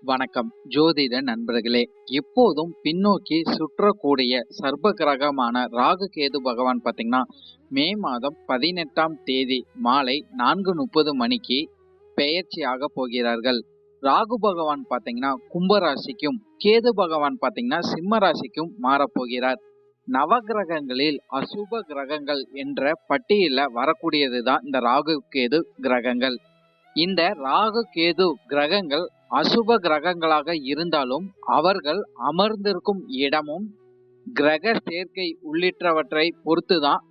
வணக்கம் ஜோதிட நண்பர்களே. எப்போதும் பின்னோக்கி சுற்றக்கூடிய சர்ப்ப கிரகமான ராகு கேது பகவான் பார்த்தீங்கன்னா மே மாதம் 18ஆம் தேதி மாலை 4:30 மணிக்கு பெயர்ச்சியாக போகிறார்கள். ராகு பகவான் பார்த்தீங்கன்னா கும்பராசிக்கும், கேது பகவான் பார்த்தீங்கன்னா சிம்ம ராசிக்கும் மாறப்போகிறார். நவகிரகங்களில் அசுப கிரகங்கள் என்ற பட்டியலில் வரக்கூடியதுதான் இந்த ராகு கேது கிரகங்கள். இந்த ராகு கேது கிரகங்கள் அசுப கிரகங்களாக இருந்தாலும் அவர்கள் அமர்ந்திருக்கும் இடமும் கிரக சேர்க்கை உள்ளிட்டவற்றை பொறுத்துதான்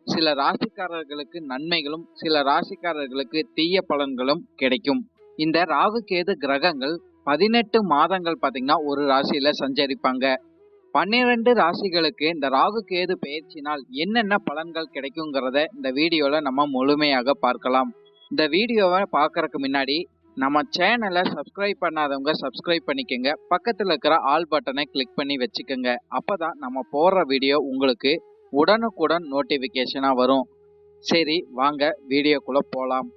சில ராசிக்காரர்களுக்கு நன்மைகளும் சில ராசிக்காரர்களுக்கு தீய பலன்களும் கிடைக்கும். இந்த ராகு கேது கிரகங்கள் 18 மாதங்கள் பார்த்தீங்கன்னா ஒரு ராசியில சஞ்சரிப்பாங்க. 12 ராசிகளுக்கு இந்த ராகு கேது பெயர்ச்சினால் என்னென்ன பலன்கள் கிடைக்குங்கிறத இந்த வீடியோல நம்ம முழுமையாக பார்க்கலாம். இந்த வீடியோவை பார்க்கறதுக்கு முன்னாடி நம்ம சேனலை சப்ஸ்கிரைப் பண்ணாதவங்க சப்ஸ்கிரைப் பண்ணிக்கோங்க. பக்கத்தில் இருக்கிற ஆல் பட்டனை கிளிக் பண்ணி வச்சுக்கோங்க. அப்பதான் நம்ம போடுற வீடியோ உங்களுக்கு உடனுக்குடன் நோட்டிஃபிகேஷனாக வரும். சரி, வாங்க வீடியோக்குள்ள போகலாம்.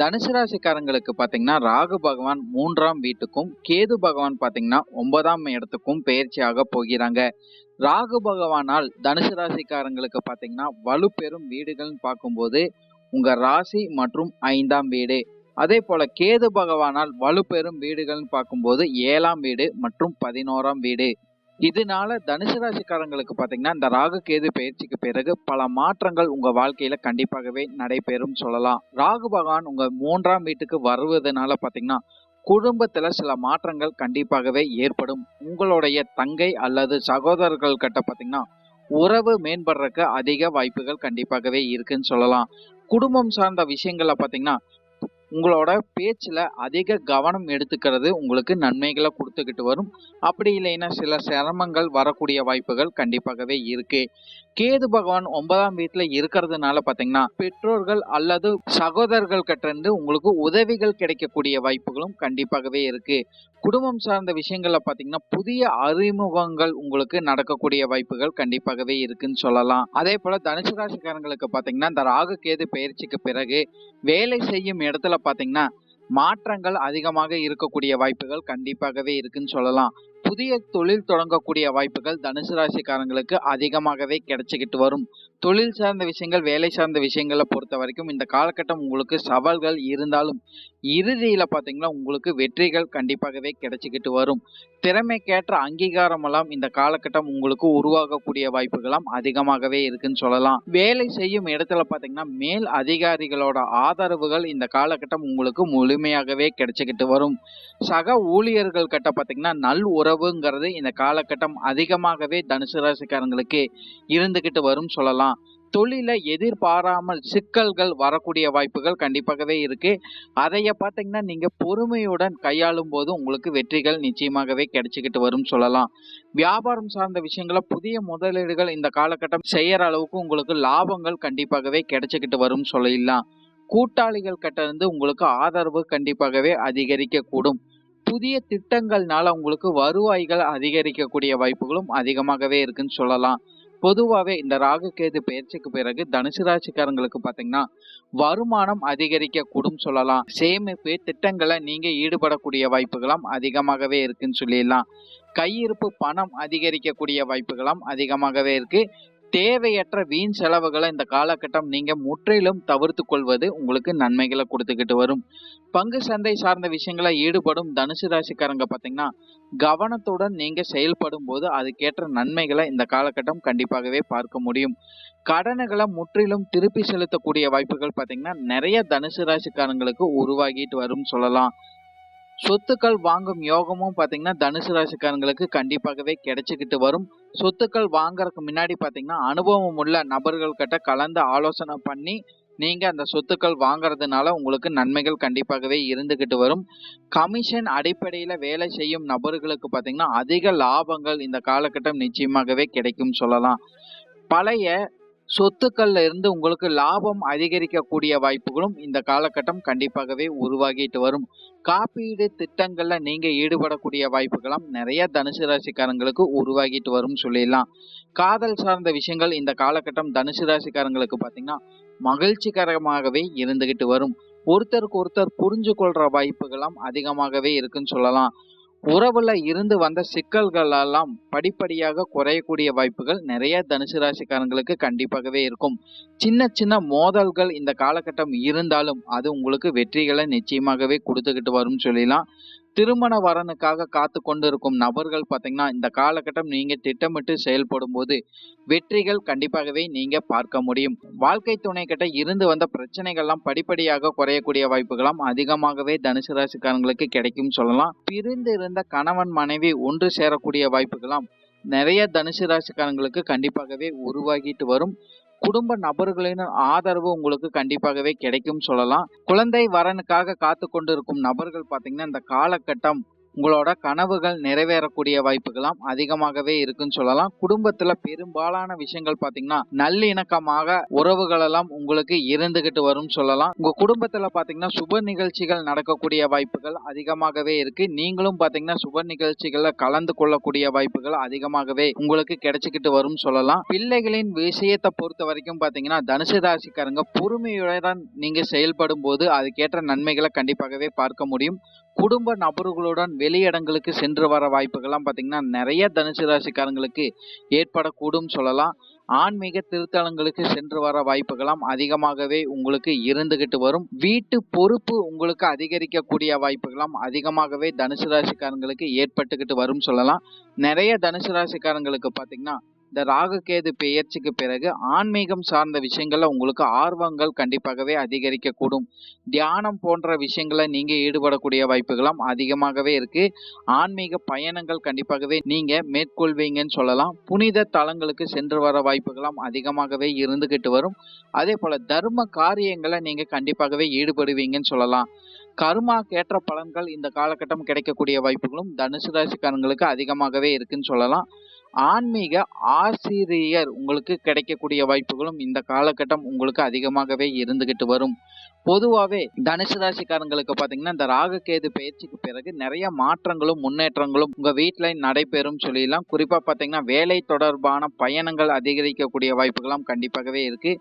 தனுசு ராசிக்காரங்களுக்கு பார்த்தீங்கன்னா ராகு பகவான் 3ஆம் வீட்டுக்கும், கேது பகவான் பார்த்தீங்கன்னா 9ஆம் இடத்துக்கும் பெயர்ச்சியாக போகிறாங்க. ராகு பகவானால் தனுசு ராசிக்காரங்களுக்கு பார்த்தீங்கன்னா வலுப்பெறும் வீடுகள்னு பார்க்கும்போது உங்க ராசி மற்றும் 5ஆம் வீடு, அதே போல கேது பகவானால் வலுப்பெறும் வீடுகள்னு பார்க்கும்போது 7ஆம் வீடு மற்றும் 11ஆம் வீடு. இதனால தனுசு ராசிக்காரங்களுக்கு பார்த்தீங்கன்னா இந்த ராகு கேது பயிற்சிக்கு பிறகு பல மாற்றங்கள் உங்க வாழ்க்கையில கண்டிப்பாகவே நடைபெறும் சொல்லலாம். ராகு பகவான் உங்க 3ஆம் வீட்டுக்கு வருவதனால பார்த்தீங்கன்னா குடும்பத்துல சில மாற்றங்கள் கண்டிப்பாகவே ஏற்படும். உங்களுடைய தங்கை அல்லது சகோதரர்கள் கிட்ட பார்த்தீங்கன்னா உறவு மேம்படுறதுக்கு அதிக வாய்ப்புகள் கண்டிப்பாகவே இருக்குன்னு சொல்லலாம். குடும்பம் சார்ந்த விஷயங்கள பார்த்தீங்கன்னா உங்களோட பேச்சில் அதிக கவனம் எடுத்துக்கிறது உங்களுக்கு நன்மைகளை கொடுத்துக்கிட்டு வரும். அப்படி இல்லைன்னா சில சிரமங்கள் வரக்கூடிய வாய்ப்புகள் கண்டிப்பாகவே இருக்கு. கேது பகவான் 9ஆம் வீட்டில் இருக்கிறதுனால பார்த்தீங்கன்னா பெற்றோர்கள் அல்லது சகோதரர்கள் கிட்ட இருந்து உங்களுக்கு உதவிகள் கிடைக்கக்கூடிய வாய்ப்புகளும் கண்டிப்பாகவே இருக்கு. குடும்பம் சார்ந்த விஷயங்கள்ல பார்த்தீங்கன்னா புதிய அறிமுகங்கள் உங்களுக்கு நடக்கக்கூடிய வாய்ப்புகள் கண்டிப்பாகவே இருக்குன்னு சொல்லலாம். அதே போல தனுசு ராசிக்காரங்களுக்கு பார்த்தீங்கன்னா இந்த ராகு கேது பயிற்சிக்கு பிறகு வேலை செய்யும் இடத்துல பார்த்தீங்கன்னா மாற்றங்கள் அதிகமாக இருக்கக்கூடிய வாய்ப்புகள் கண்டிப்பாகவே இருக்குன்னு சொல்லலாம். புதிய தொழில் தொடங்கக்கூடிய வாய்ப்புகள் தனுசு ராசிக்காரங்களுக்கு அதிகமாகவே கிடைச்சிக்கிட்டு வரும். தொழில் சார்ந்த விஷயங்கள், வேலை சார்ந்த விஷயங்களை பொறுத்த வரைக்கும் இந்த காலகட்டம் உங்களுக்கு சவால்கள் இருந்தாலும் இறுதியில பார்த்தீங்கன்னா உங்களுக்கு வெற்றிகள் கண்டிப்பாகவே கிடைச்சிக்கிட்டு வரும். திறமைக்கேற்ற அங்கீகாரம் எல்லாம் இந்த காலகட்டம் உங்களுக்கு உருவாகக்கூடிய வாய்ப்புகளும் அதிகமாகவே இருக்குன்னு சொல்லலாம். வேலை செய்யும் இடத்துல பார்த்தீங்கன்னா மேல் அதிகாரிகளோட ஆதரவுகள் இந்த காலகட்டம் உங்களுக்கு முழுமையாகவே கிடைச்சிக்கிட்டு வரும். சக ஊழியர்கள் கிட்ட பார்த்தீங்கன்னா நல் உறவுங்கிறது இந்த காலகட்டம் அதிகமாகவே தனுசு ராசிக்காரங்களுக்கு இருந்துகிட்டு வரும் சொல்லலாம். தொழில எதிர்பாராமல் சிக்கல்கள் வரக்கூடிய வாய்ப்புகள் கண்டிப்பாகவே இருக்கு. அதைய பார்த்தீங்கன்னா நீங்க பொறுமையுடன் கையாளும் போது உங்களுக்கு வெற்றிகள் நிச்சயமாகவே கிடைச்சிக்கிட்டு வரும் சொல்லலாம். வியாபாரம் சார்ந்த விஷயங்கள புதிய முதலீடுகள் இந்த காலகட்டம் செய்யற அளவுக்கு உங்களுக்கு லாபங்கள் கண்டிப்பாகவே கிடைச்சிக்கிட்டு வரும் சொல்லலாம். கூட்டாளிகள் கிட்ட இருந்து உங்களுக்கு ஆதரவு கண்டிப்பாகவே அதிகரிக்க கூடும். புதிய திட்டங்கள்னால உங்களுக்கு வருவாய்கள் அதிகரிக்கக்கூடிய வாய்ப்புகளும் அதிகமாகவே இருக்குன்னு சொல்லலாம். பொதுவாகவே இந்த ராகு கேது பயிற்சிக்கு பிறகு தனுசு ராசிக்காரங்களுக்கு பார்த்தீங்கன்னா வருமானம் அதிகரிக்க கூடும் சொல்லலாம். சேமிப்பு திட்டங்களை நீங்க ஈடுபடக்கூடிய வாய்ப்புகளும் அதிகமாகவே இருக்குன்னு சொல்லிடலாம். கையிருப்பு பணம் அதிகரிக்கக்கூடிய வாய்ப்புகளும் அதிகமாகவே இருக்கு. தேவையற்ற வீண் செலவுகளை இந்த காலகட்டம் நீங்க முற்றிலும் தவிர்த்து கொள்வது உங்களுக்கு நன்மைகளை கொடுத்துக்கிட்டு வரும். பங்கு சந்தை சார்ந்த விஷயங்களை ஈடுபடும் தனுசு ராசிக்காரங்க பார்த்தீங்கன்னா கவனத்துடன் நீங்க செயல்படும் போது அதுக்கேற்ற நன்மைகளை இந்த காலகட்டம் கண்டிப்பாகவே பார்க்க முடியும். கடன்களை முற்றிலும் திருப்பி செலுத்தக்கூடிய வாய்ப்புகள் பார்த்தீங்கன்னா நிறைய தனுசு ராசிக்காரங்களுக்கு உருவாகிட்டு வரும் சொல்லலாம். சொத்துக்கள் வாங்கும் யோகமும் பார்த்தீங்கன்னா தனுசு ராசிக்காரங்களுக்கு கண்டிப்பாகவே கிடைச்சிக்கிட்டு வரும். சொத்துக்கள் வாங்கறதுக்கு முன்னாடி பார்த்தீங்கன்னா அனுபவம் உள்ள நபர்கள் கிட்ட கலந்து ஆலோசனை பண்ணி நீங்க அந்த சொத்துக்கள் வாங்குறதுனால உங்களுக்கு நன்மைகள் கண்டிப்பாகவே இருந்துகிட்டு வரும். கமிஷன் அடிப்படையில வேலை செய்யும் நபர்களுக்கு பார்த்தீங்கன்னா அதிக லாபங்கள் இந்த காலகட்டம் நிச்சயமாகவே கிடைக்கும் சொல்லலாம். பழைய சொத்துக்கள்ல இருந்து உங்களுக்கு லாபம் அதிகரிக்கக்கூடிய வாய்ப்புகளும் இந்த காலகட்டம் கண்டிப்பாகவே உருவாகிட்டு வரும். காப்பீடு திட்டங்கள்ல நீங்க ஈடுபடக்கூடிய வாய்ப்புகளும் நிறைய தனுசு ராசிக்காரங்களுக்கு உருவாகிட்டு வரும் சொல்லிடலாம். காதல் சார்ந்த விஷயங்கள் இந்த காலகட்டம் தனுசு ராசிக்காரங்களுக்கு பார்த்தீங்கன்னா மகிழ்ச்சிகரமாகவே இருந்துகிட்டு வரும். ஒருத்தருக்கு ஒருத்தர் புரிஞ்சு கொள்ற வாய்ப்புகளும் அதிகமாகவே இருக்குன்னு சொல்லலாம். உறவுல இருந்து வந்த சிக்கல்கள் எல்லாம் படிப்படியாக குறையக்கூடிய வாய்ப்புகள் நிறைய தனுசு ராசிக்காரங்களுக்கு கண்டிப்பாகவே இருக்கும். சின்ன சின்ன மோதல்கள் இந்த காலகட்டம் இருந்தாலும் அது உங்களுக்கு வெற்றிகளை நிச்சயமாகவே கொடுத்துக்கிட்டு வரும் சொல்லலாம். திருமண வரனுக்காக காத்து கொண்டு இருக்கும் நபர்கள் பார்த்தீங்கன்னா இந்த காலகட்டம் நீங்க திட்டமிட்டு செயல்படும் போது வெற்றிகள் கண்டிப்பாகவே நீங்க பார்க்க முடியும். வாழ்க்கை துணை கிட்ட இருந்து வந்த பிரச்சனைகள்லாம் படிப்படியாக குறையக்கூடிய வாய்ப்புகளும் அதிகமாகவே தனுசு ராசிக்காரங்களுக்கு கிடைக்கும் சொல்லலாம். பிரிந்து இருந்த கணவன் மனைவி ஒன்று சேரக்கூடிய வாய்ப்புகளும் நிறைய தனுசு ராசிக்காரங்களுக்கு கண்டிப்பாகவே உருவாகிட்டு வரும். குடும்ப நபர்களின் ஆதரவு உங்களுக்கு கண்டிப்பாகவே கிடைக்கும் சொல்லலாம். குழந்தை வரனுக்காக காத்து கொண்டிருக்கும் நபர்கள் பார்த்தீங்கன்னா இந்த காலகட்டம் உங்களோட கனவுகள் நிறைவேறக்கூடிய வாய்ப்புகளும் அதிகமாகவே இருக்குன்னு சொல்லலாம். குடும்பத்துல பெரும்பாலான விஷயங்கள் பாத்தீங்கன்னா நல்லிணக்கமாக உறவுகள் எல்லாம் உங்களுக்கு இருந்துகிட்டு வரும் சொல்லலாம். உங்க குடும்பத்துல பாத்தீங்கன்னா சுப நிகழ்ச்சிகள் நடக்கக்கூடிய வாய்ப்புகள் அதிகமாகவே இருக்கு. நீங்களும் பாத்தீங்கன்னா சுப நிகழ்ச்சிகள்ல கலந்து கொள்ளக்கூடிய வாய்ப்புகள் அதிகமாகவே உங்களுக்கு கிடைச்சிக்கிட்டு வரும் சொல்லலாம். பிள்ளைகளின் விஷயத்தை பொறுத்த வரைக்கும் பாத்தீங்கன்னா தனுசு ராசிக்காரங்க பொறுமையுடன் நீங்க செயல்படும் போது அதுக்கேற்ற நன்மைகளை கண்டிப்பாகவே பார்க்க முடியும். குடும்ப நபர்களுடன் வெளியிடங்களுக்கு சென்று வர வாய்ப்புகள்லாம் பார்த்தீங்கன்னா நிறைய தனுசு ராசிக்காரங்களுக்கு ஏற்படக்கூடும் சொல்லலாம். ஆன்மீக திருத்தலங்களுக்கு சென்று வர வாய்ப்புகளாம் அதிகமாகவே உங்களுக்கு இருந்துகிட்டு வரும். வீட்டு பொறுப்பு உங்களுக்கு அதிகரிக்கக்கூடிய வாய்ப்புகளாம் அதிகமாகவே தனுசு ராசிக்காரங்களுக்கு ஏற்பட்டுக்கிட்டு வரும் சொல்லலாம். நிறைய தனுசு ராசிக்காரங்களுக்கு பார்த்தீங்கன்னா இந்த ராகு கேது பெயர்ச்சிக்கு பிறகு ஆன்மீகம் சார்ந்த விஷயங்கள்ல உங்களுக்கு ஆர்வங்கள் கண்டிப்பாகவே அதிகரிக்க கூடும். தியானம் போன்ற விஷயங்களை நீங்க ஈடுபடக்கூடிய வாய்ப்புகளும் அதிகமாகவே இருக்கு. ஆன்மீக பயணங்கள் கண்டிப்பாகவே நீங்க மேற்கொள்வீங்கன்னு சொல்லலாம். புனித தலங்களுக்கு சென்று வர வாய்ப்புகளும் அதிகமாகவே இருந்துகிட்டு வரும். அதே போல தர்ம காரியங்களை நீங்க கண்டிப்பாகவே ஈடுபடுவீங்கன்னு சொல்லலாம். கர்மாக்கேற்ற பலன்கள் இந்த காலகட்டம் கிடைக்கக்கூடிய வாய்ப்புகளும் தனுசு ராசிக்காரங்களுக்கு அதிகமாகவே இருக்குன்னு சொல்லலாம். ஆன்மீக ஆசிரியர் உங்களுக்கு கிடைக்கக்கூடிய வாய்ப்புகளும் இந்த காலகட்டம் உங்களுக்கு அதிகமாகவே இருந்துகிட்டு வரும். பொதுவாகவே தனுசு ராசிக்காரங்களுக்கு பார்த்தீங்கன்னா இந்த ராகு கேது பயிற்சிக்கு பிறகு நிறைய மாற்றங்களும் முன்னேற்றங்களும் உங்க வீட்டில் நடைபெறும் சொல்லிடலாம். குறிப்பா பார்த்தீங்கன்னா வேலை தொடர்பான பயணங்கள் அதிகரிக்கக்கூடிய வாய்ப்புகளும் கண்டிப்பாகவே இருக்கு.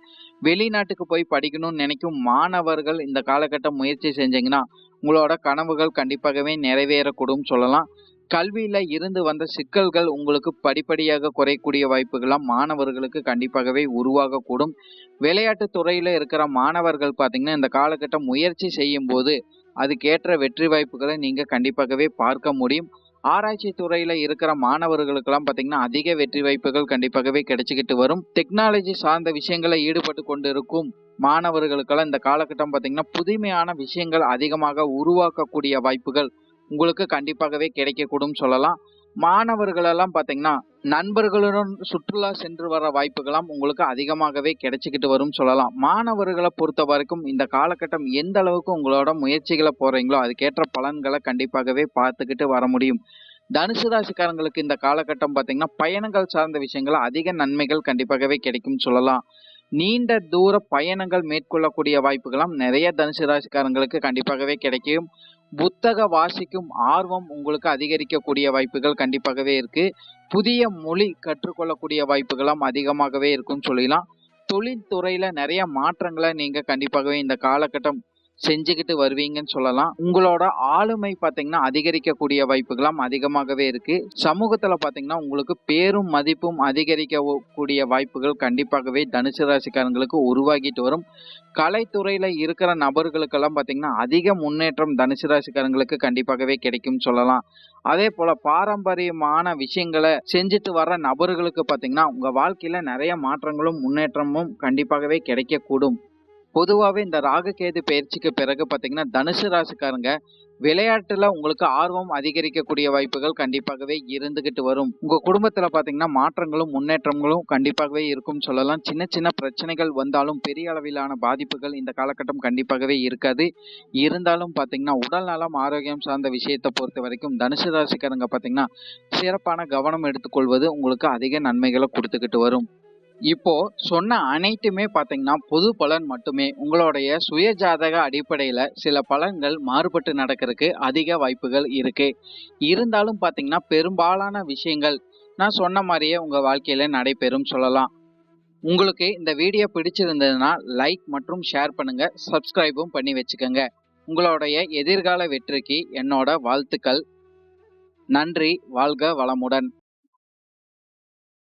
வெளிநாட்டுக்கு போய் படிக்கணும்னு நினைக்கும் மாணவர்கள் இந்த காலகட்டம் முயற்சி செஞ்சீங்கன்னா உங்களோட கனவுகள் கண்டிப்பாகவே நிறைவேறக்கூடும் சொல்லலாம். கல்வியில இருந்து வந்த சிக்கல்கள் உங்களுக்கு படிப்படியாக குறையக்கூடிய வாய்ப்புகள்லாம் மாணவர்களுக்கு கண்டிப்பாகவே உருவாகக்கூடும். விளையாட்டு துறையில இருக்கிற மாணவர்கள் பார்த்தீங்கன்னா இந்த காலகட்டம் முயற்சி செய்யும் போது அதுக்கேற்ற வெற்றி வாய்ப்புகளை நீங்க கண்டிப்பாகவே பார்க்க முடியும். ஆராய்ச்சி துறையில இருக்கிற மாணவர்களுக்கெல்லாம் பார்த்தீங்கன்னா அதிக வெற்றி வாய்ப்புகள் கண்டிப்பாகவே கிடைச்சிக்கிட்டு வரும். டெக்னாலஜி சார்ந்த விஷயங்களை ஈடுபட்டு கொண்டு இருக்கும் மாணவர்களுக்கெல்லாம் இந்த காலகட்டம் பார்த்தீங்கன்னா புதுமையான விஷயங்கள் அதிகமாக உருவாக்கக்கூடிய வாய்ப்புகள் உங்களுக்கு கண்டிப்பாகவே கிடைக்கக்கூடும் சொல்லலாம். மாணவர்கள் எல்லாம் பார்த்தீங்கன்னா நண்பர்களுடன் சுற்றுலா சென்று வர வாய்ப்புகளாம் உங்களுக்கு அதிகமாகவே கிடைச்சிக்கிட்டு வரும் சொல்லலாம். மாணவர்களை பொறுத்த வரைக்கும் இந்த காலகட்டம் எந்த அளவுக்கு உங்களோட முயற்சிகளை போறீங்களோ அதுக்கேற்ற பலன்களை கண்டிப்பாகவே பார்த்துக்கிட்டு வர முடியும். தனுசு ராசிக்காரங்களுக்கு இந்த காலகட்டம் பார்த்தீங்கன்னா பயணங்கள் சார்ந்த விஷயங்கள் அதிக நன்மைகள் கண்டிப்பாகவே கிடைக்கும் சொல்லலாம். நீண்ட தூர பயணங்கள் மேற்கொள்ளக்கூடிய வாய்ப்புகளாம் நிறைய தனுசு ராசிக்காரங்களுக்கு கண்டிப்பாகவே கிடைக்கும். புத்தக வாசிக்கும் ஆர்வம் உங்களுக்கு அதிகரிக்கக்கூடிய வாய்ப்புகள் கண்டிப்பாகவே இருக்கு. புதிய மொழி கற்றுக்கொள்ளக்கூடிய வாய்ப்புகளும் அதிகமாகவே இருக்குன்னு சொல்லலாம். தொழில்துறையில நிறைய மாற்றங்களை நீங்க கண்டிப்பாகவே இந்த காலகட்டம் செஞ்சுக்கிட்டு வருவீங்கன்னு சொல்லலாம். உங்களோட ஆளுமை பார்த்தீங்கன்னா அதிகரிக்கக்கூடிய வாய்ப்புகளும் அதிகமாகவே இருக்கு. சமூகத்துல பார்த்தீங்கன்னா உங்களுக்கு பேரும் மதிப்பும் அதிகரிக்கக்கூடிய வாய்ப்புகள் கண்டிப்பாகவே தனுசு ராசிக்காரங்களுக்கு உருவாகிட்டு வரும். கலைத்துறையில இருக்கிற நபர்களுக்கெல்லாம் பார்த்தீங்கன்னா அதிக முன்னேற்றம் தனுசு ராசிக்காரங்களுக்கு கண்டிப்பாகவே கிடைக்கும் சொல்லலாம். அதே போல பாரம்பரியமான விஷயங்களை செஞ்சுட்டு வர்ற நபர்களுக்கு பார்த்தீங்கன்னா உங்க வாழ்க்கையில நிறைய மாற்றங்களும் முன்னேற்றமும் கண்டிப்பாகவே கிடைக்கக்கூடும். பொதுவாகவே இந்த ராகு கேது பயிற்சிக்கு பிறகு பார்த்தீங்கன்னா தனுசு ராசிக்காரங்க விளையாட்டுல உங்களுக்கு ஆர்வம் அதிகரிக்கக்கூடிய வாய்ப்புகள் கண்டிப்பாகவே இருந்துகிட்டு வரும். உங்க குடும்பத்துல பாத்தீங்கன்னா மாற்றங்களும் முன்னேற்றங்களும் கண்டிப்பாகவே இருக்கும் சொல்லலாம். சின்ன சின்ன பிரச்சனைகள் வந்தாலும் பெரிய அளவிலான பாதிப்புகள் இந்த காலகட்டம் கண்டிப்பாகவே இருக்காது. இருந்தாலும் பாத்தீங்கன்னா உடல் நலம் ஆரோக்கியம் சார்ந்த விஷயத்தை பொறுத்த வரைக்கும் தனுசு ராசிக்காரங்க பாத்தீங்கன்னா சிறப்பான கவனம் எடுத்துக்கொள்வது உங்களுக்கு அதிக நன்மைகளை கொடுத்துக்கிட்டு வரும். இப்போ சொன்ன அனைத்துமே பாத்தீங்கன்னா பொது பலன் மட்டுமே. உங்களுடைய சுய ஜாதக அடிப்படையில சில பலன்கள் மாறுபட்டு நடக்கிறதுக்கு அதிக வாய்ப்புகள் இருக்கு. இருந்தாலும் பாத்தீங்கன்னா பெரும்பாலான விஷயங்கள் நான் சொன்ன மாதிரியே உங்க வாழ்க்கையில நடைபெறும் சொல்லலாம். உங்களுக்கு இந்த வீடியோ பிடிச்சிருந்ததுன்னா லைக் மற்றும் ஷேர் பண்ணுங்க, சப்ஸ்கிரைபும் பண்ணி வச்சுக்கோங்க. உங்களுடைய எதிர்கால வெற்றிக்கு என்னோட வாழ்த்துக்கள். நன்றி. வாழ்க வளமுடன்.